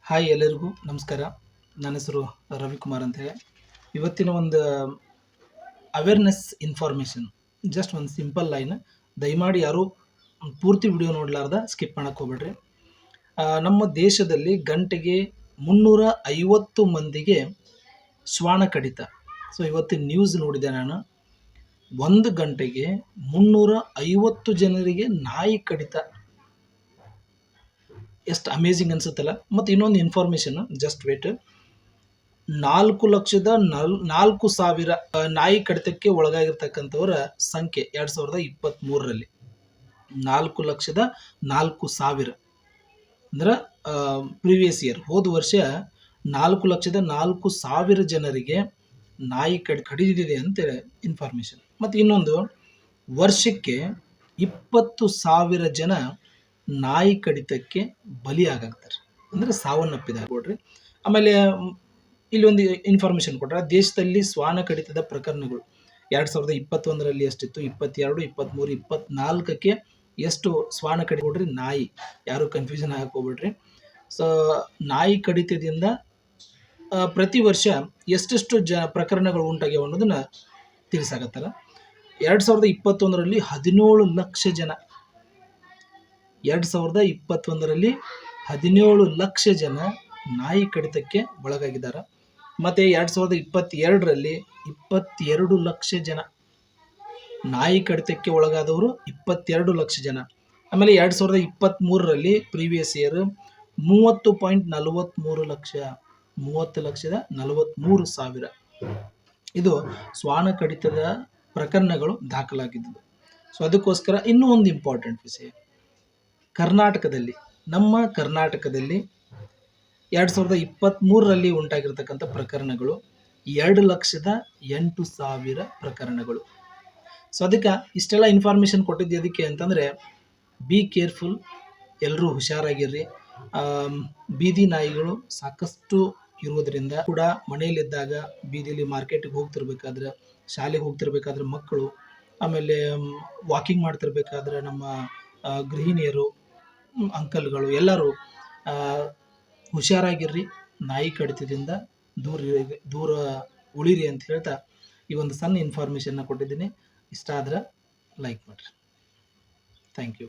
Hi ಎಲ್ಲರಿಗೂ ನಮಸ್ಕಾರ. ನನ್ನ ಹೆಸರು ರವಿಕುಮಾರ್ ಅಂತೇಳಿ. ಇವತ್ತಿನ ಒಂದು ಅವೇರ್ನೆಸ್ ಇನ್ಫಾರ್ಮೇಷನ್, ಜಸ್ಟ್ ಒಂದು ಸಿಂಪಲ್ ಲೈನ್. ದಯಮಾಡಿ ಯಾರು ಪೂರ್ತಿ ವಿಡಿಯೋ ನೋಡಲಾರ್ದ ಸ್ಕಿಪ್ ಮಾಡಕ್ಕೆ ಹೋಗ್ಬೇಡ್ರಿ. ನಮ್ಮ ದೇಶದಲ್ಲಿ ಗಂಟೆಗೆ 350 ಮಂದಿಗೆ ಶ್ವಾನ ಕಡಿತ. ಸೊ ಇವತ್ತಿನ ನ್ಯೂಸ್ ನೋಡಿದೆ ನಾನು. 1 ಗಂಟೆಗೆ 350 ಜನರಿಗೆ ನಾಯಿ ಕಡಿತ. ಎಷ್ಟು ಅಮೇಝಿಂಗ್ ಅನ್ಸುತ್ತಲ್ಲ. ಮತ್ತು ಇನ್ನೊಂದು ಇನ್ಫಾರ್ಮೇಷನ್, ಜಸ್ಟ್ ವೇಟ್. 4,04,000 ನಾಯಿ ಕಡಿತಕ್ಕೆ ಒಳಗಾಗಿರ್ತಕ್ಕಂಥವರ ಸಂಖ್ಯೆ 2023ರಲ್ಲಿ 4,04,000 ಅಂದ್ರೆ ಪ್ರೀವಿಯಸ್ ಇಯರ್, ಹೋದ ವರ್ಷ 4,04,000 ಜನರಿಗೆ ನಾಯಿ ಕಡಿದಿದೆ ಅಂತೇಳಿ ಇನ್ಫಾರ್ಮೇಷನ್. ಮತ್ತು ಇನ್ನೊಂದು, ವರ್ಷಕ್ಕೆ 20,000 ಜನ ನಾಯಿ ಕಡಿತಕ್ಕೆ ಬಲಿಯಾಗ್ತಾರೆ, ಅಂದರೆ ಸಾವನ್ನಪ್ಪಿದ್ದಾರೆ ಕೊಡ್ರಿ. ಆಮೇಲೆ ಇಲ್ಲಿ ಒಂದು ಇನ್ಫಾರ್ಮೇಷನ್ ಕೊಟ್ಟರೆ, ದೇಶದಲ್ಲಿ ಶ್ವಾನ ಕಡಿತದ ಪ್ರಕರಣಗಳು 2021ರಲ್ಲಿ ಎಷ್ಟಿತ್ತು, 22, 23, 24ಕ್ಕೆ ಎಷ್ಟು ಶ್ವಾನ ಕಡಿತ ಕೊಡ್ರಿ. ನಾಯಿ, ಯಾರು ಕನ್ಫ್ಯೂಷನ್ ಆಗಕ್ಕೆ ಹೋಗ್ಬಿಡ್ರಿ. ಸೊ ನಾಯಿ ಕಡಿತದಿಂದ ಪ್ರತಿ ವರ್ಷ ಎಷ್ಟೆಷ್ಟು ಪ್ರಕರಣಗಳು ಉಂಟಾಗ್ಯಾವ ಅನ್ನೋದನ್ನ ತಿಳಿಸಾಕತ್ತಾರ. 2021ರಲ್ಲಿ 17 ಲಕ್ಷ ಜನ, 2021ರಲ್ಲಿ 17 ಲಕ್ಷ ಜನ ನಾಯಿ ಕಡಿತಕ್ಕೆ ಒಳಗಾಗಿದ್ದಾರೆ. ಮತ್ತು 2022ರಲ್ಲಿ 22 ಲಕ್ಷ ಜನ ನಾಯಿ ಕಡಿತಕ್ಕೆ ಒಳಗಾದವರು, 22 ಲಕ್ಷ ಜನ. ಆಮೇಲೆ 2023ರಲ್ಲಿ ಪ್ರೀವಿಯಸ್ ಇಯರ್ 30.43 ಲಕ್ಷ, 30,43,000 ಇದು ಶ್ವಾನ ಕಡಿತದ ಪ್ರಕರಣಗಳು ದಾಖಲಾಗಿದ್ದವು. ಸೊ ಅದಕ್ಕೋಸ್ಕರ ಇನ್ನೂ ಒಂದು ಇಂಪಾರ್ಟೆಂಟ್ ವಿಷಯ, ಕರ್ನಾಟಕದಲ್ಲಿ, ನಮ್ಮ ಕರ್ನಾಟಕದಲ್ಲಿ 2023ರಲ್ಲಿ ಉಂಟಾಗಿರ್ತಕ್ಕಂಥ ಪ್ರಕರಣಗಳು 2,08,000 ಪ್ರಕರಣಗಳು. ಸೊ ಅದಕ್ಕೆ ಇಷ್ಟೆಲ್ಲ ಇನ್ಫಾರ್ಮೇಷನ್ ಕೊಟ್ಟಿದ್ದು ಅದಕ್ಕೆ ಅಂತಂದರೆ, ಬಿ ಕೇರ್ಫುಲ್, ಎಲ್ಲರೂ ಹುಷಾರಾಗಿರ್ರಿ. ಬೀದಿ ನಾಯಿಗಳು ಸಾಕಷ್ಟು ಇರುವುದರಿಂದ ಕೂಡ ಮನೆಯಲ್ಲಿದ್ದಾಗ, ಬೀದಿಲಿ ಮಾರ್ಕೆಟಿಗೆ ಹೋಗ್ತಿರ್ಬೇಕಾದ್ರೆ, ಶಾಲೆಗೆ ಹೋಗ್ತಿರ್ಬೇಕಾದ್ರೆ ಮಕ್ಕಳು, ಆಮೇಲೆ ವಾಕಿಂಗ್ ಮಾಡ್ತಿರ್ಬೇಕಾದ್ರೆ ನಮ್ಮ ಗೃಹಿಣಿಯರು, ಅಂಕಲ್ಗಳು ಎಲ್ಲರೂ ಹುಷಾರಾಗಿರ್ರಿ. ನಾಯಿ ಕಡಿತದಿಂದ ದೂರ ಉಳಿರಿ ಅಂತ ಹೇಳ್ತಾ ಈ ಒಂದು ಸಣ್ಣ ಇನ್ಫಾರ್ಮೇಷನ್ನ ಕೊಟ್ಟಿದ್ದೀನಿ. ಇಷ್ಟ ಆದ್ರೆ ಲೈಕ್ ಮಾಡಿರಿ. Thank you.